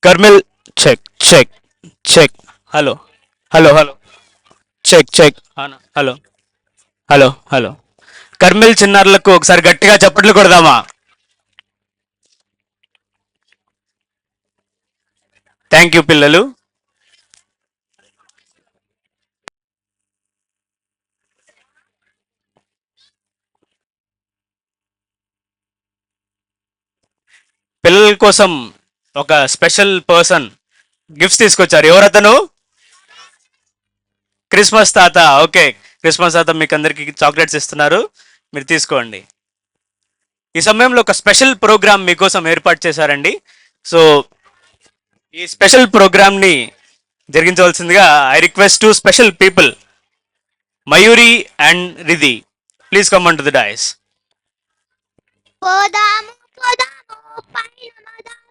కర్మిల్ check check check. Hello hello hello check check. Hello hello hello. కర్మిల్ చిన్నారులకు ఒకసారి గట్టిగా చప్పట్లు కొడదామా? థ్యాంక్ యూ పిల్లలు. పిల్లల కోసం ఒక స్పెషల్ పర్సన్ గిఫ్ట్స్ తీసుకొచ్చారు. ఎవరతను? క్రిస్మస్ తాత. ఓకే, క్రిస్మస్ తాత మీకు అందరికి చాక్లెట్స్ ఇస్తున్నారు, మీరు తీసుకోండి. ఈ సమయంలో ఒక స్పెషల్ ప్రోగ్రామ్ మీకోసం ఏర్పాటు చేశారండి. సో ఈ స్పెషల్ ప్రోగ్రామ్ ని జరిగించవలసిందిగా I request to special people Mayuri and Ridhi, please come on to the dais. పోదాము పోదాము పైన మదాము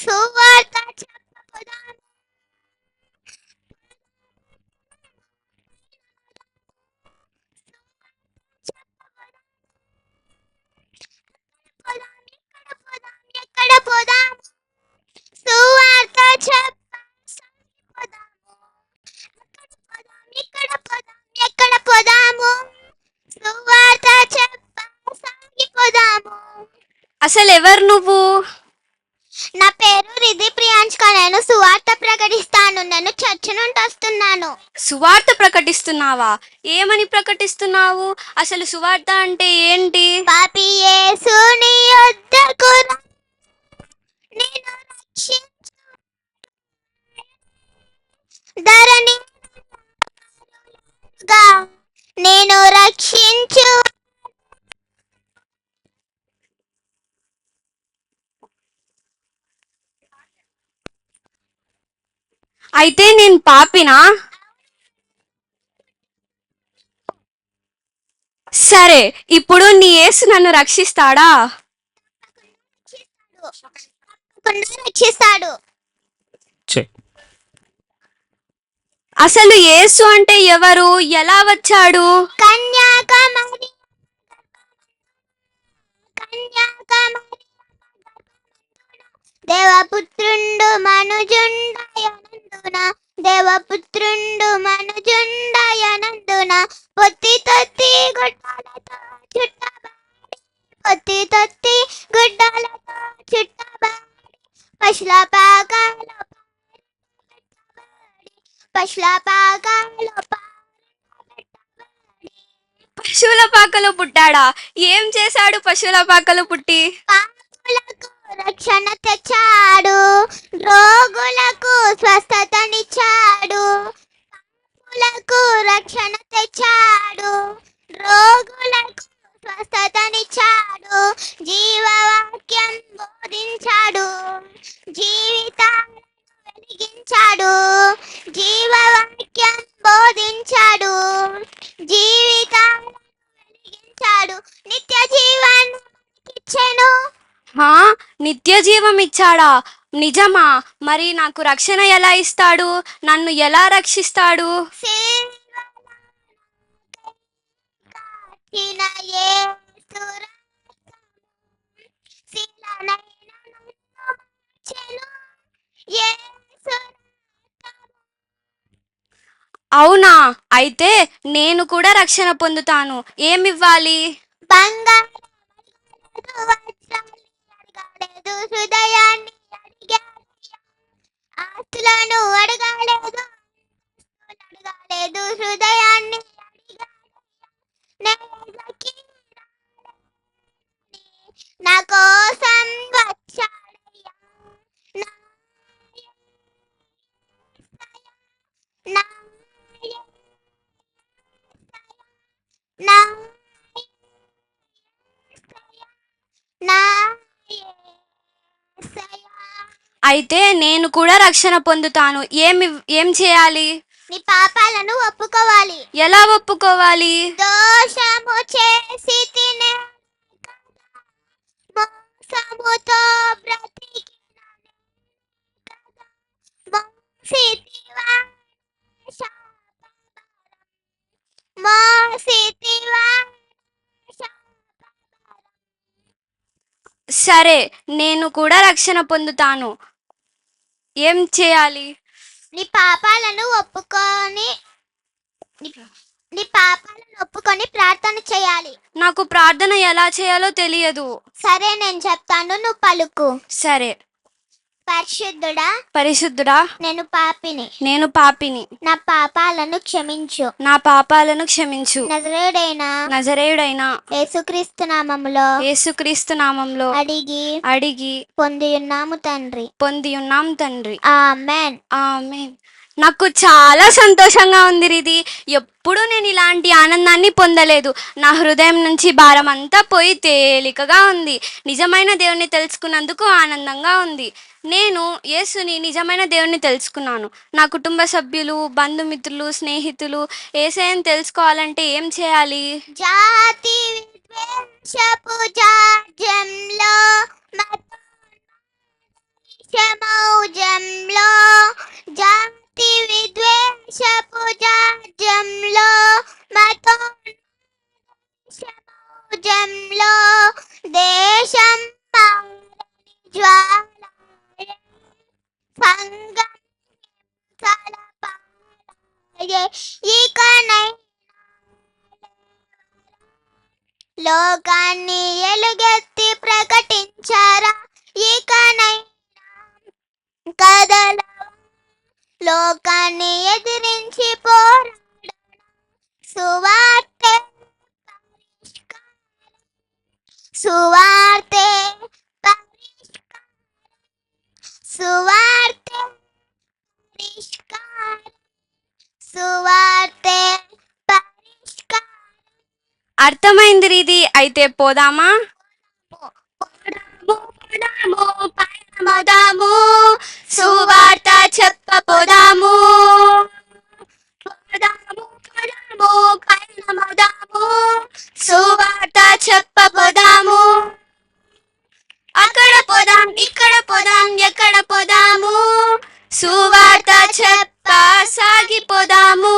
సువార్త చెప్పపోదాము ఎక్కడ పోదాము సువార్త చెప్పపోదాము ఎక్కడ పోదాము సువార్త చెప్పసాగిపోదాము. అసలు ఎవరు నువ్వు? నా పేరు రిధి ప్రియాంష్క. నేను సువార్త ప్రకటిస్తాను. నేను చర్చ్ నుండి వస్తున్నాను. సువార్త ప్రకటిస్తున్నావా? ఏమని ప్రకటిస్తున్నావు? అసలు సువార్త అంటే ఏంటి? పాపి యేసుని యొద్దకు రా, నిన్ను రక్షించు ధరణి నేను రక్షించు. అయితే నేను పాపినా? సరే, ఇప్పుడు నీ యేసు నన్ను రక్షిస్తాడా? రక్షిస్తాడు. అసలు యేసు అంటే ఎవరు? ఎలా వచ్చాడు? కన్యాకుమారి దేవపుత్రుండు మనుజుండయనందున దేవపుత్రుండు మనుజుండయనందున పొత్తి తొత్తి గుడ్డలతో చుట్టబాడి పొత్తి తొత్తి గుడ్డలతో చుట్టబాడి పశుల పాకాలో పశువుల పాకలో పుట్టాడా? ఏం చేశాడు పశువుల పాకలో పుట్టి? పాపులకు రక్షణ తెచ్చాడు, రోగులకు స్వస్థతనిచ్చాడు. పాపులకు రక్షణ తెచ్చాడు, రోగులకు స్వస్థతనిచ్చాడు. జీవవాక్యం బోధించాడు, జీవితాలను వెలిగించాడు. జీవవాక్యం బోధించాడు, జీవితాలను వెలిగించాడు. నిత్య జీవాన్ని ఇచ్చెను. నిత్య జీవం ఇచ్చాడా? నిజమా? మరి నాకు రక్షణ ఎలా ఇస్తాడు? నన్ను ఎలా రక్షిస్తాడు? అవునా? అయితే నేను కూడా రక్షణ పొందుతాను. ఏమివ్వాలి? బంగారు అడగాలేదు, హృదయాన్ని అడిగాడు. ఆస్తులను అడగాలేదు, హృదయాన్ని అడిగాడు. నా కోసం వచ్చాడయ్యా, నా నా అయితే నేను కూడా రక్షణ పొందుతాను. ఏం చేయాలి? నీ పాపాలను ఒప్పుకోవాలి. ఎలా ఒప్పుకోవాలి? దోషము చేసి తినే మోసముతో బ్రతికిన మోసితివా మోసితివా. సరే, నేను కూడా రక్షణ పొందుతాను. ఏం చేయాలి? నీ పాపాలను ఒప్పుకొని నీ పాపాలను ఒప్పుకొని ప్రార్థన చేయాలి. నాకు ప్రార్థన ఎలా చేయాలో తెలియదు. సరే నేను చెప్తాను, నువ్వు పలుకు. సరే. పరిశుద్ధుడా, పరిశుద్ధుడా, నేను పాపిని, నా పాపాలను క్షమించు. నా పాపాలను క్షమించు. నజరేయుడైన యేసుక్రీస్తు నామములో అడిగి పొందియున్నాము తండ్రి. ఆమేన్. ఆమేన్. నాకు చాలా సంతోషంగా ఉంది రిది. ఎప్పుడు నేను ఇలాంటి ఆనందాన్ని పొందలేదు. నా హృదయం నుంచి భారం అంతా పోయి తేలికగా ఉంది. నిజమైన దేవుణ్ణి తెలుసుకున్నందుకు ఆనందంగా ఉంది. నేను యేసుని నిజమైన దేవుణ్ణి తెలుసుకున్నాను. నా కుటుంబ సభ్యులు, బంధుమిత్రులు, స్నేహితులు యేసయ్యని తెలుసుకోవాలంటే ఏం చేయాలి? జాతి విద్వేషపు జాడ్యంలో మతోన్మాదమౌజంలో, జాతి విద్వేషపు జాడ్యంలో మతోన్మాదమౌజంలో, దేశం మారని జ్వాలాయే, సంగం తలపాయే, ఇకనైనా లోకాన్ని ఎలుగెత్తి ప్రకటించారా, ఇకనైనా కదలవా, లోకాన్ని ఎదిరించి పోరాడరా, సువార్తే పరిష్కారం. అర్థమైంది రీది. అయితే పోదామా? పోదాము, సువార్త చెప్పపోదాము. సువార్త చెప్పపోదాము. అక్కడ పోదాం, ఇక్కడ పోదాం, ఎక్కడ పోదాము, సువార్త చెప్ప సాగిపోదాము.